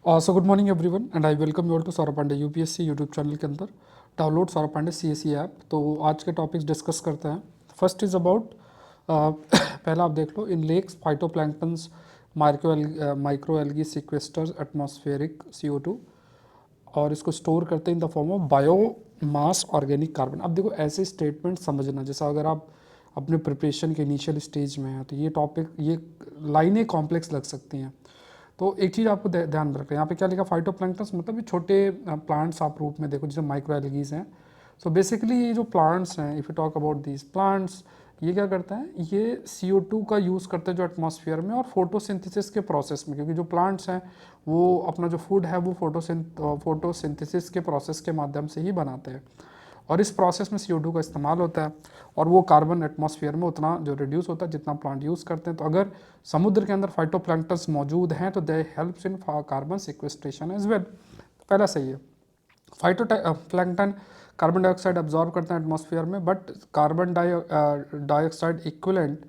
So good morning everyone and I welcome you all to Saurabh Pandey UPSC YouTube channel के अंदर download Saurabh Pandey CSE app. तो आज के topics discuss करते हैं। फर्स्ट इज़ अबाउट पहला आप देख लो, in lakes phytoplanktons micro algae sequesters atmospheric CO2 और इसको स्टोर करते हैं in the form of biomass organic carbon. अब देखो ऐसे स्टेटमेंट समझना, जैसा अगर आप अपने प्रिपरेशन के इनिशियल स्टेज में हैं तो ये टॉपिक, ये लाइनें कॉम्प्लेक्स लग सकती हैं। तो एक चीज़ आपको ध्यान रखना है, यहाँ पे क्या लिखा, फाइटोप्लैंक्टन्स मतलब ये छोटे प्लांट्स आप रूप में देखो जैसे माइक्रो एल्गीज हैं। सो बेसिकली ये जो प्लांट्स हैं, if you talk about these plants, ये क्या करते हैं, ये CO2 का यूज़ करते हैं जो एटमॉस्फेयर में और फोटोसिंथेसिस के प्रोसेस में, क्योंकि जो प्लांट्स हैं वो अपना जो फूड है वो फोटोसिंथेसिस के प्रोसेस के माध्यम से ही बनाते हैं और इस प्रोसेस में CO2 का इस्तेमाल होता है और वो कार्बन एटमॉस्फेयर में उतना जो रिड्यूस होता है जितना प्लांट यूज़ करते हैं। तो अगर समुद्र के अंदर फाइटोप्लैंक्टन्स मौजूद हैं तो they helps in carbon sequestration as well. पहला सही है। फाइटोप्लैंक्टन कार्बन डाइऑक्साइड एब्जॉर्ब करते हैं एटमॉस्फेयर में, but carbon dioxide equivalent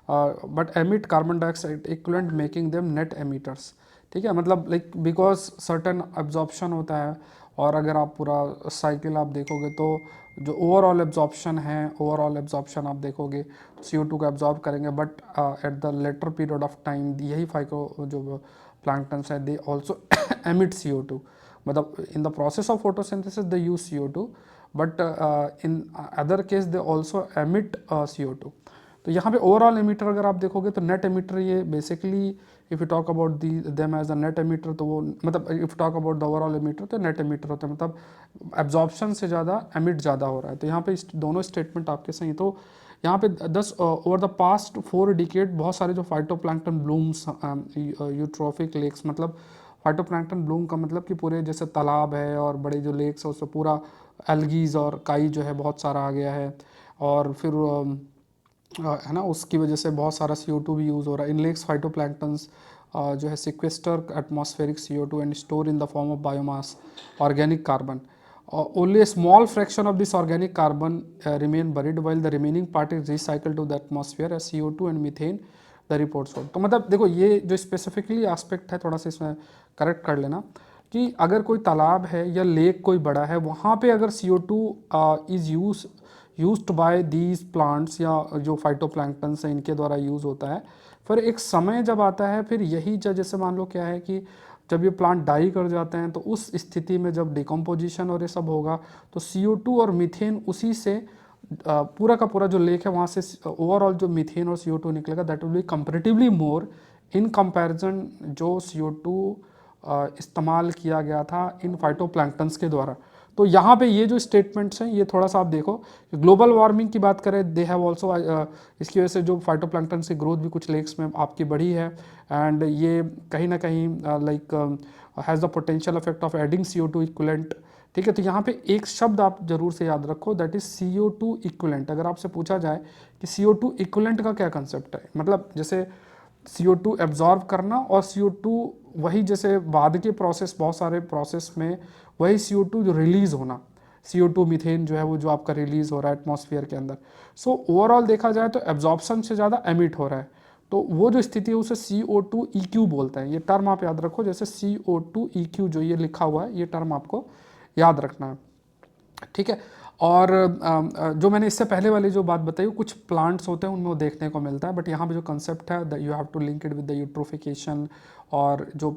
but emit carbon dioxide equivalent making them net emitters. ठीक है, मतलब लाइक बिकॉज सर्टन एब्जॉर्प्शन होता है और अगर आप पूरा साइकिल आप देखोगे तो जो ओवरऑल एब्जॉर्प्शन आप देखोगे CO2 का एब्जॉर्ब करेंगे, but at the letter period of time यही फाइको जो प्लैंक्टन्स है दे ऑल्सो एमिट CO2, मतलब in the process of photosynthesis they use CO2 but in other case they also emit CO2। तो यहाँ पे overall emitter अगर आप देखोगे तो नेट एमिटर ये basically, if you talk about the them as a net emitter, तो वो मतलब if you talk about the overall emitter तो नेट एमिटर होता है, मतलब एब्जॉर्प्शन से ज़्यादा एमिट ज़्यादा हो रहा है। तो यहाँ पे दोनों स्टेटमेंट आपके सही। तो यहाँ पे 10 ओवर द पास्ट 4 डिकेड बहुत सारे जो फाइटोप्लैंक्टन ब्लूम्स, यूट्रोफिक लेक्स, मतलब फाइटोप्लैंक्टन ब्लूम का मतलब कि पूरे जैसे तालाब है और बड़े जो लेक्स है उससे पूरा एल्गीज और काई जो है बहुत सारा आ गया है और फिर है ना, उसकी वजह से बहुत सारा CO2 भी यूज़ हो रहा है। इन लेक्स फाइटोप्लैंक्टन्स जो है sequester atmospheric CO2 and store in the form of biomass organic carbon. Only a small fraction of this organic carbon remain buried while the remaining part is recycled to the atmosphere as CO2 and methane, the reports hold। तो मतलब देखो ये जो specifically aspect है थोड़ा सा इसमें correct कर लेना कि अगर कोई तालाब है या लेक कोई बड़ा है वहाँ पे अगर CO2 is used by these plants या जो फाइटोप्लैंक्टन्स हैं इनके द्वारा यूज़ होता है, फिर एक समय जब आता है फिर यही जैसे मान लो क्या है कि जब ये प्लांट डाई कर जाते हैं तो उस स्थिति में जब डिकम्पोजिशन और ये सब होगा तो CO2 और मीथेन उसी से पूरा का पूरा जो लेक है वहाँ से ओवरऑल जो मीथेन और CO2 निकलेगा that will be comparatively more in comparison जो CO2 इस्तेमाल किया गया था इन फाइटोप्लैंक्टन्स के द्वारा। तो यहाँ पे ये जो स्टेटमेंट्स हैं ये थोड़ा सा आप देखो, ग्लोबल वार्मिंग की बात करें दे हैव ऑल्सो, इसकी वजह से जो फाइटोप्लैंक्टन्स की ग्रोथ भी कुछ लेक्स में आपकी बढ़ी है एंड ये कहीं ना कहीं like has the potential effect of adding CO2 equivalent. ठीक है, तो यहाँ पे एक शब्द आप जरूर से याद रखो दैट इज CO2 इक्विवेलेंट। अगर आपसे पूछा जाए कि CO2 इक्विवेलेंट का क्या कंसेप्ट है, मतलब जैसे CO2 एब्जॉर्ब करना और CO2 वही जैसे बाद के प्रोसेस, बहुत सारे प्रोसेस में वही CO2 जो रिलीज़ होना, CO2 मीथेन जो है वो जो आपका रिलीज़ हो रहा है एटमॉस्फेयर के अंदर। सो ओवरऑल देखा जाए तो एब्जॉर्प्शन से ज़्यादा एमिट हो रहा है, तो वो जो स्थिति है उसे CO2 EQ बोलते हैं। ये टर्म आप याद रखो, जैसे CO2 EQ जो ये लिखा हुआ है ये टर्म आपको याद रखना है। ठीक है, और जो मैंने इससे पहले वाली जो बात बताई कुछ प्लांट्स होते हैं उनमें वो देखने को मिलता है, बट यहाँ पे जो कंसेप्ट है you have to link it with the eutrophication और जो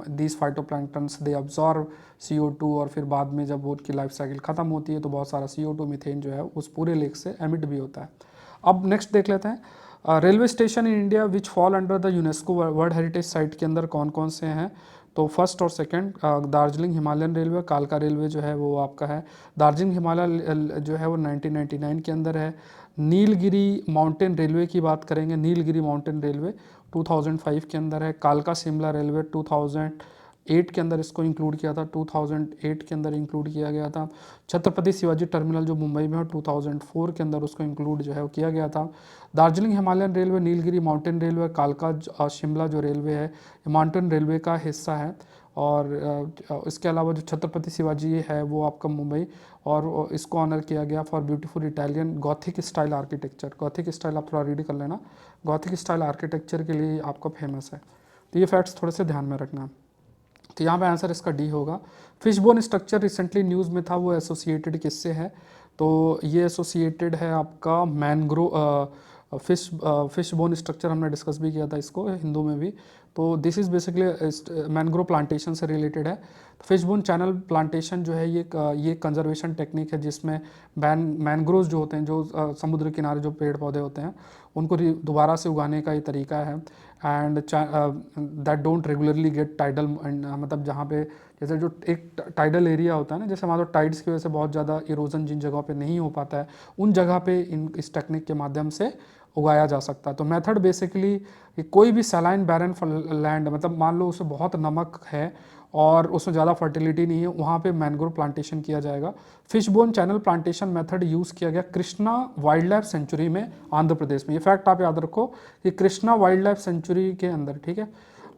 these phytoplanktons they absorb CO2 और फिर बाद में जब वो उनकी लाइफ साइकिल ख़त्म होती है तो बहुत सारा CO2 मीथेन जो है उस पूरे लेक से एमिट भी होता है। अब नेक्स्ट देख लेते हैं, railway station in India which fall under the UNESCO world heritage site के अंदर कौन कौन से हैं। तो फर्स्ट और सेकंड दार्जिलिंग हिमालयन रेलवे, कालका रेलवे जो है वो आपका है। दार्जिलिंग हिमालय जो है वो 1999 के अंदर है। नीलगिरी माउंटेन रेलवे की बात करेंगे, नीलगिरी माउंटेन रेलवे 2005 के अंदर है। कालका शिमला रेलवे 2008 के अंदर इसको इंक्लूड किया था, 2008 के अंदर इंक्लूड किया गया था। छत्रपति शिवाजी टर्मिनल जो मुंबई में है 2004 के अंदर उसको इंक्लूड जो है वो किया गया था। Darjeeling Himalayan railway, Nilgiri mountain railway, कालका शिमला जो रेलवे है माउंटेन रेलवे का हिस्सा है। और इसके अलावा जो छत्रपति शिवाजी है वो आपका मुंबई, और इसको ऑनर किया गया for beautiful Italian Gothic style architecture. Gothic style आप थोड़ा रीड कर लेना, गॉथिक स्टाइल आर्किटेक्चर के लिए आपका फेमस है। तो ये फैक्ट्स थोड़े से ध्यान में रखना। तो यहाँ पे आंसर इसका डी होगा। फिशबोन स्ट्रक्चर रिसेंटली न्यूज़ में था, वो एसोसिएटेड किससे है? तो ये एसोसिएटेड है आपका मैनग्रोव फिश बोन स्ट्रक्चर, हमने डिस्कस भी किया था इसको हिंदू में भी। तो this is basically mangrove plantation से रिलेटेड है। तो फिश बोन चैनल प्लांटेशन जो है ये कंजर्वेशन टेक्निक है जिसमें मैनग्रोव जो होते हैं, जो समुद्र किनारे जो पेड़ पौधे होते हैं, उनको दोबारा से उगाने का ये तरीका है। And that don't regularly get tidal, मतलब जहाँ पे जैसे जो एक टाइडल एरिया होता है ना, जैसे मान लो टाइड्स की वजह से बहुत ज़्यादा इरोजन जिन जगहों पे नहीं हो पाता है, उन जगह पे इस टेक्निक के माध्यम से उगाया जा सकता है। तो मेथड बेसिकली कोई भी सैलाइन बैरन लैंड, मतलब मान लो उसमें बहुत नमक है और उसमें ज़्यादा फर्टिलिटी नहीं है, वहाँ पे मैंग्रोव प्लांटेशन किया जाएगा। Fish bone channel plantation method use किया गया कृष्णा वाइल्ड लाइफ सेंचुरी में, आंध्र प्रदेश में। ये फैक्ट आप याद रखो कि कृष्णा वाइल्ड लाइफ सेंचुरी के अंदर, ठीक है,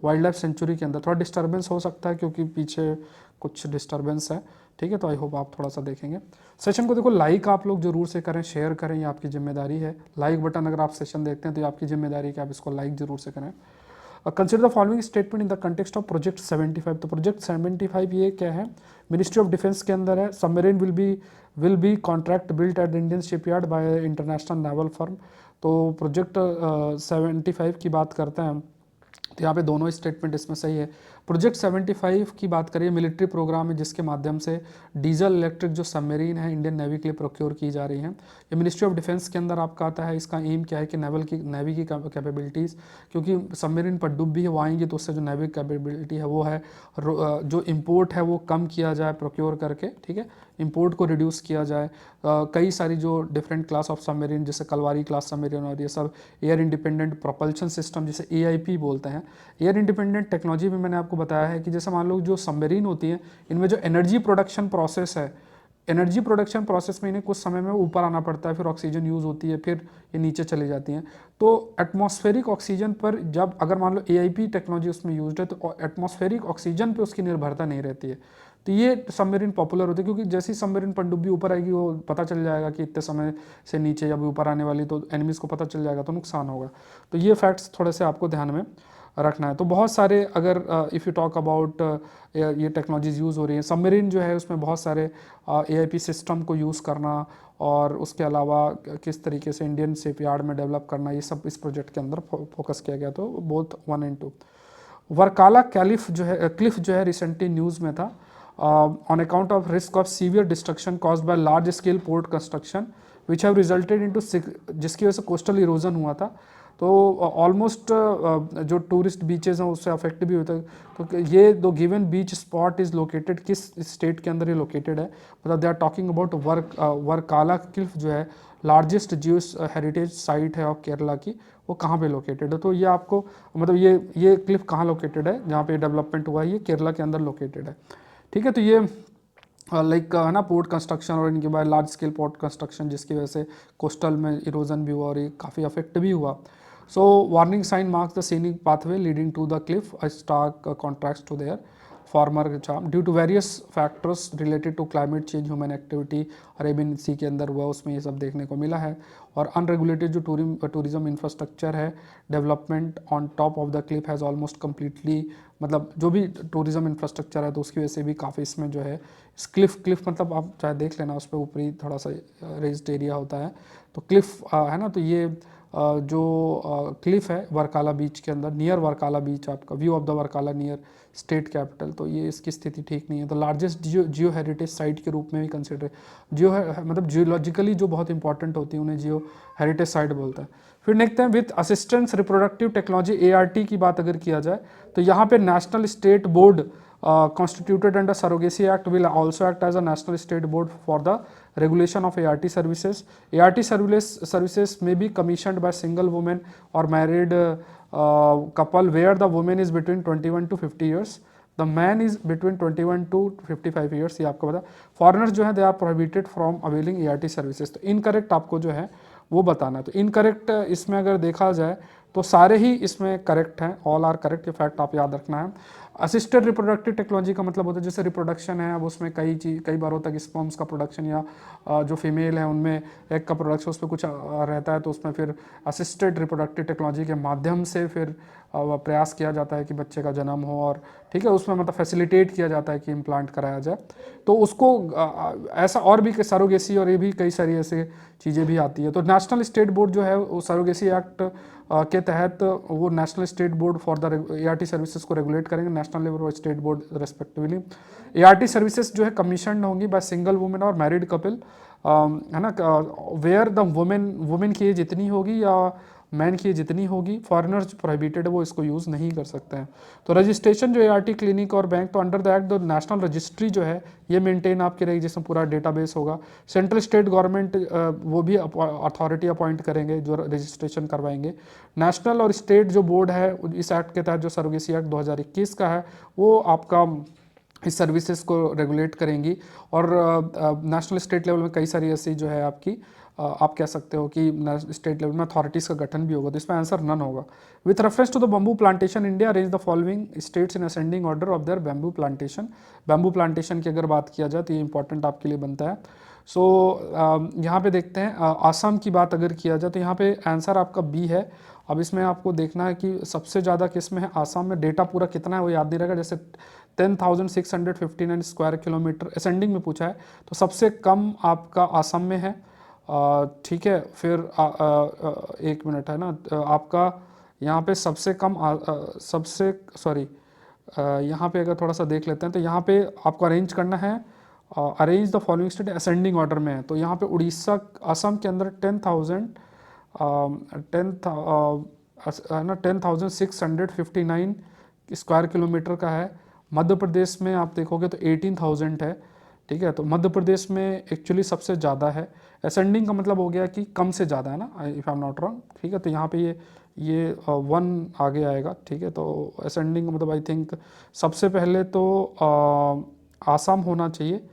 वाइल्ड लाइफ सेंचुरी के अंदर थोड़ा डिस्टर्बेंस हो सकता है क्योंकि पीछे कुछ डिस्टर्बेंस है, ठीक है। तो आई होप आप थोड़ा सा देखेंगे सेशन को। देखो लाइक आप लोग जरूर से करें, शेयर करें, ये आपकी जिम्मेदारी है। लाइक बटन अगर आप सेशन देखते हैं तो ये आपकी जिम्मेदारी है कि आप इसको लाइक जरूर से करें। Consider the following statement in the context of project 75। तो प्रोजेक्ट 75 ये क्या है? मिनिस्ट्री ऑफ डिफेंस के अंदर है। Submarine will be contract built at Indian shipyard bye international naval firm. तो प्रोजेक्ट 75 की बात करते हैं, तो यहाँ पे दोनों स्टेटमेंट इसमें सही है। प्रोजेक्ट 75 की बात करिए, मिलिट्री प्रोग्राम है जिसके माध्यम से डीजल इलेक्ट्रिक जो सबमरीन है इंडियन नेवी के लिए प्रोक्योर की जा रही हैं। ये मिनिस्ट्री ऑफ डिफेंस के अंदर आपका आता है। इसका एम क्या है कि नेवी की कैपेबिलिटीज़, क्योंकि सबमरीन पनडुब्बी है वो आएंगी तो उससे जो नेवी कैपेबिलिटी है वो है, जो इम्पोर्ट है वो कम किया जाए प्रोक्योर करके, ठीक है, इंपोर्ट को रिड्यूस किया जाए। कई सारी जो डिफरेंट क्लास ऑफ सबमरीन जैसे कलवारी क्लास सबमरीन और ये सब एयर इंडिपेंडेंट प्रोपल्शन सिस्टम जिसे एआईपी बोलते हैं। एयर इंडिपेंडेंट टेक्नोलॉजी में मैंने आपको बताया है कि जैसे मान लो जो सबमरीन होती है इनमें जो एनर्जी प्रोडक्शन प्रोसेस है, एनर्जी प्रोडक्शन प्रोसेस में इन्हें कुछ समय में ऊपर आना पड़ता है, फिर ऑक्सीजन यूज़ होती है, फिर ये नीचे चली जाती हैं। तो एटमॉस्फेरिक ऑक्सीजन पर जब अगर मान लो एआईपी टेक्नोलॉजी उसमें यूज्ड है तो एटमॉस्फेरिक ऑक्सीजन पे उसकी निर्भरता नहीं रहती है। तो ये सबमरीन पॉपुलर होती है क्योंकि जैसे ही सबमरीन पनडुब्बी ऊपर आएगी वो पता चल जाएगा कि इतने समय से नीचे जब ऊपर आने वाली, तो एनिमीज़ को पता चल जाएगा तो नुकसान होगा। तो ये फैक्ट्स थोड़े से आपको ध्यान में रखना है। तो बहुत सारे अगर इफ़ यू टॉक अबाउट ये टेक्नोलॉजीज़ यूज़ हो रही हैं, सबमरीन जो है उसमें बहुत सारे एआईपी सिस्टम को यूज़ करना और उसके अलावा किस तरीके से इंडियन शिपयार्ड में डेवलप करना, ये सब इस प्रोजेक्ट के अंदर फोकस किया गया। तो बोथ 1 and 2। वर्काला क्लिफ जो है रिसेंटली न्यूज़ में था on account of risk of severe destruction caused by large scale port construction which have resulted into, जिसकी वजह से कोस्टल इरोजन हुआ था। तो ऑलमोस्ट जो टूरिस्ट बीचेस हैं उससे अफेक्ट भी होता है। तो ये दो given beach spot is located किस स्टेट के अंदर ये लोकेटेड है? मतलब they are talking about Varkala cliff जो है लार्जेस्ट जियो हेरिटेज साइट है ऑफ केरला की, वो कहाँ पे लोकेटेड है? तो ये आपको मतलब ये क्लिफ कहाँ लोकेटेड है जहाँ पे डेवलपमेंट हुआ है, ये केरला के अंदर लोकेटेड है, ठीक है। तो ये लाइक है ना पोर्ट कंस्ट्रक्शन और इनके बाद लार्ज स्केल पोर्ट कंस्ट्रक्शन जिसकी वजह से कोस्टल में इरोजन भी हुआ और ये काफ़ी अफेक्ट भी हुआ। So warning sign marks the scenic pathway leading to the cliff, a stark contrast to their former charm due to various factors related to climate change, human activity. Arabian sea के अंदर हुआ उसमें ये सब देखने को मिला है। और अनरेगुलेटेड जो टूरिज्म इंफ्रास्ट्रक्चर है, development on top of the Cliff has almost completely, मतलब जो भी टूरिज्म इंफ्रास्ट्रक्चर है तो उसकी वजह से भी काफ़ी इसमें जो है क्लिफ मतलब आप चाहे देख लेना उस पर ऊपरी थोड़ा सा रेज्ड एरिया होता है। तो क्लिफ है ना, तो ये जो क्लिफ है वर्काला बीच के अंदर, नियर वर्काला बीच, आपका view of the Varkala near state capital, तो ये इसकी स्थिति ठीक नहीं है। तो लार्जेस्ट जियो हेरिटेज साइट के रूप में भी कंसिडर, मतलब जियोलॉजिकली जो बहुत इंपॉर्टेंट होती है उन्हें जियो हेरिटेज साइट बोलता है। फिर देखते हैं with assistance reproductive technology ART की बात अगर किया जाए तो यहाँ पे national state board constituted under Surrogacy Act will also act as a national state board for the regulation of ART services. ART services may be commissioned by single woman or married couple where the woman is between 21 to 50 years. The man is between 21 to 55 years। ये आपको पता। Foreigners जो है they are prohibited from availing ART services. तो incorrect आपको जो है वो बताना है। तो इनकरेक्ट इसमें अगर देखा जाए तो सारे ही इसमें करेक्ट हैं, ऑल आर करेक्ट, ये फैक्ट आप याद रखना है। असिस्टेड रिप्रोडक्टिव टेक्नोलॉजी का मतलब होता है जैसे रिप्रोडक्शन है, अब उसमें कई बार होता है कि स्पर्म्स का प्रोडक्शन या जो फीमेल है उनमें एग का प्रोडक्शन, उस पर कुछ रहता है तो उसमें फिर असिस्टेड रिप्रोडक्टिव टेक्नोलॉजी के माध्यम से फिर प्रयास किया जाता है कि बच्चे का जन्म हो, और ठीक है उसमें मतलब फैसिलिटेट किया जाता है कि इम्प्लांट कराया जाए। तो उसको ऐसा और भी सरोगेसी और ये भी कई सारी ऐसे चीज़ें भी आती है। तो नेशनल स्टेट बोर्ड जो है वो सरोगेसी एक्ट के तहत वो national state board for the ART services को रेगुलेट करेंगे, नेशनल लेवल और state board respectively. ART services जो है कमीशन होंगी बाय सिंगल वुमेन और मैरिड कपल, है ना, वेयर द वुमेन की एज जितनी होगी या मैन की जितनी होगी, फॉरेनर्स प्रोहिबिटेड, वो इसको यूज़ नहीं कर सकते हैं। तो रजिस्ट्रेशन जो ART क्लिनिक और बैंक, तो under the act the national registry जो है ये मेंटेन आपकी रहेगी, जिसमें पूरा डेटाबेस होगा। सेंट्रल स्टेट गवर्नमेंट वो भी अथॉरिटी अपॉइंट करेंगे जो रजिस्ट्रेशन करवाएंगे। नेशनल और स्टेट जो बोर्ड है इस एक्ट के तहत, जो सरोगेसी एक्ट 2021 का है, वो आपका इस सर्विसेज को रेगुलेट करेंगी। और नेशनल स्टेट लेवल में कई सारी ऐसी जो है आपकी आप कह सकते हो कि स्टेट लेवल में अथॉरिटीज़ का गठन भी होगा। तो इसमें आंसर नन होगा। With reference to the bamboo plantation, India arrange the following states in ascending order of their bamboo plantation. Bamboo plantation की अगर बात किया जाए तो ये इंपॉर्टेंट आपके लिए बनता है। सो यहाँ पे देखते हैं आसाम की बात अगर किया जाए तो यहाँ पे आंसर आपका बी है। अब इसमें आपको देखना है कि सबसे ज़्यादा किस में है। आसाम में डेटा पूरा कितना है वो याद नहीं रहेगा, जैसे 10,659 स्क्वायर किलोमीटर असेंडिंग में पूछा है, तो सबसे कम आपका आसाम में है। ठीक है, फिर एक मिनट है ना, आपका यहाँ पे सबसे कम सबसे सॉरी यहाँ पे अगर थोड़ा सा देख लेते हैं तो यहाँ पे आपको अरेंज करना है, arrange the following state ascending order में है। तो यहाँ पे उड़ीसा, असम के अंदर 10,659 स्क्वायर किलोमीटर का है। मध्य प्रदेश में आप देखोगे तो 18,000 है। ठीक है, तो मध्य प्रदेश में एक्चुअली सबसे ज़्यादा है। असेंडिंग का मतलब हो गया कि कम से ज़्यादा है ना, if I am not wrong. ठीक है, तो यहाँ पे ये 1 आगे आएगा। ठीक है, तो असेंडिंग का मतलब आई थिंक सबसे पहले तो आसाम होना चाहिए,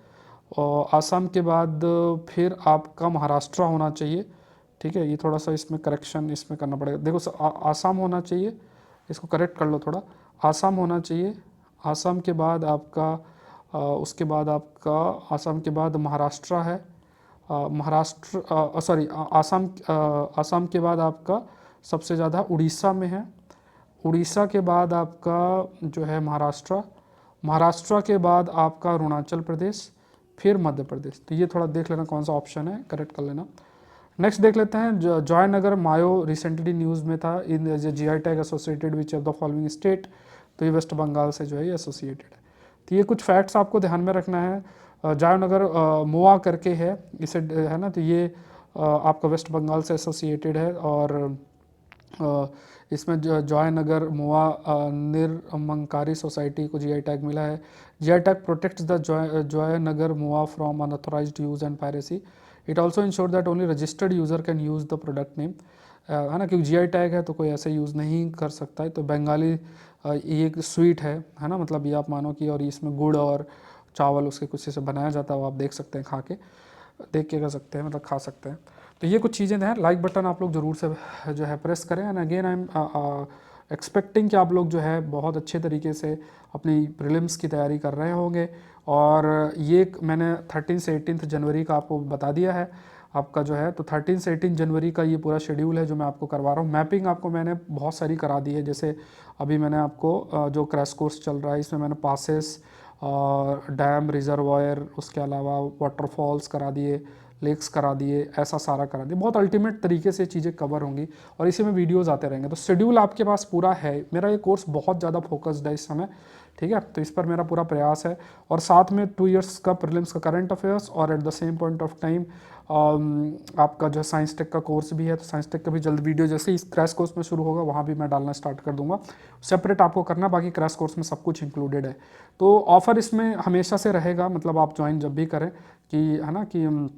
और आसाम के बाद फिर आपका महाराष्ट्र होना चाहिए। ठीक है, ये थोड़ा सा इसमें करेक्शन इसमें करना पड़ेगा। देखो आसाम होना चाहिए, इसको करेक्ट कर लो थोड़ा। आसाम होना चाहिए, आसाम के बाद आपका उसके बाद आपका आसाम के बाद महाराष्ट्र है, महाराष्ट्र सॉरी आसाम के बाद आपका सबसे ज़्यादा उड़ीसा में है। उड़ीसा के बाद आपका जो है महाराष्ट्र, महाराष्ट्र के बाद आपका अरुणाचल प्रदेश, फिर मध्य प्रदेश। तो ये थोड़ा देख लेना कौन सा ऑप्शन है, करेक्ट कर लेना। नेक्स्ट देख लेते हैं, जॉयनगर मायो रिसेंटली न्यूज़ में था, इन GI tag associated which of the following state. तो ये वेस्ट बंगाल से जो है ये एसोसिएटेड है। तो ये कुछ फैक्ट्स आपको ध्यान में रखना है। जॉयनगर मोआ करके है इसे, है ना, तो ये आपका वेस्ट बंगाल से एसोसिएटेड है। और इसमें जॉयनगर मोआ निर्मंकारी सोसाइटी को GI टैग मिला है। GI tag protects the Joynagar moa from unauthorized use and piracy. It also insure that only registered user can use the product name, है ना, क्योंकि GI टैग है तो कोई ऐसे यूज़ नहीं कर सकता है। तो बंगाली ये एक स्वीट है ना, मतलब ये आप मानो कि, और इसमें गुड़ और चावल उसके कुछ से बनाया जाता है, वो आप देख सकते हैं, खा के देख के कर सकते हैं, मतलब खा सकते हैं। तो ये कुछ चीज़ें हैं। लाइक बटन आप लोग ज़रूर से जो है प्रेस करें। And again I am expecting कि आप लोग जो है बहुत अच्छे तरीके से अपनी प्रीलिम्स की तैयारी कर रहे होंगे। और ये मैंने 13 से 18 जनवरी का आपको बता दिया है आपका जो है। तो 13 से 18 जनवरी का ये पूरा शेड्यूल है जो मैं आपको करवा रहा हूँ। मैपिंग आपको मैंने बहुत सारी करा दी है, जैसे अभी मैंने आपको जो क्रैश कोर्स चल रहा है इसमें मैंने पासेस, डैम, रिजर्वायर, उसके अलावा वाटरफॉल्स करा दिए, लेक्स करा दिए, ऐसा सारा करा दिए। बहुत अल्टीमेट तरीके से चीज़ें कवर होंगी और इसी में वीडियोस आते रहेंगे। तो शेड्यूल आपके पास पूरा है। मेरा ये कोर्स बहुत ज़्यादा फोकस्ड है इस समय, ठीक है, तो इस पर मेरा पूरा प्रयास है। और साथ में 2 इयर्स का प्रीलिम्स का करंट अफेयर्स, और at the same point of time आपका जो साइंस टेक का कोर्स भी है। तो साइंस टेक का भी जल्द वीडियो जैसे इस क्रैश कोर्स में शुरू होगा वहाँ भी मैं डालना स्टार्ट कर दूंगा। सेपरेट आपको करना, बाकी क्रैश कोर्स में सब कुछ इंक्लूडेड है। तो ऑफर इसमें हमेशा से रहेगा, मतलब आप ज्वाइन जब भी करें कि, है ना, कि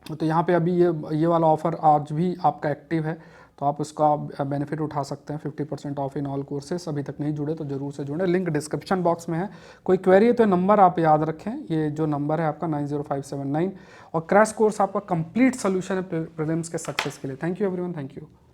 तो यहाँ पे अभी ये वाला ऑफ़र आज भी आपका एक्टिव है, तो आप उसका बेनिफिट उठा सकते हैं। 50% ऑफ इन ऑल कोर्सेज। अभी तक नहीं जुड़े तो ज़रूर से जुड़े, लिंक डिस्क्रिप्शन बॉक्स में है। कोई क्वेरी है तो नंबर आप याद रखें, ये जो नंबर है आपका 90579। और क्रैश कोर्स आपका कंप्लीट सोल्यूशन है प्रीलिम्स के सक्सेस के लिए। Thank you everyone, thank you.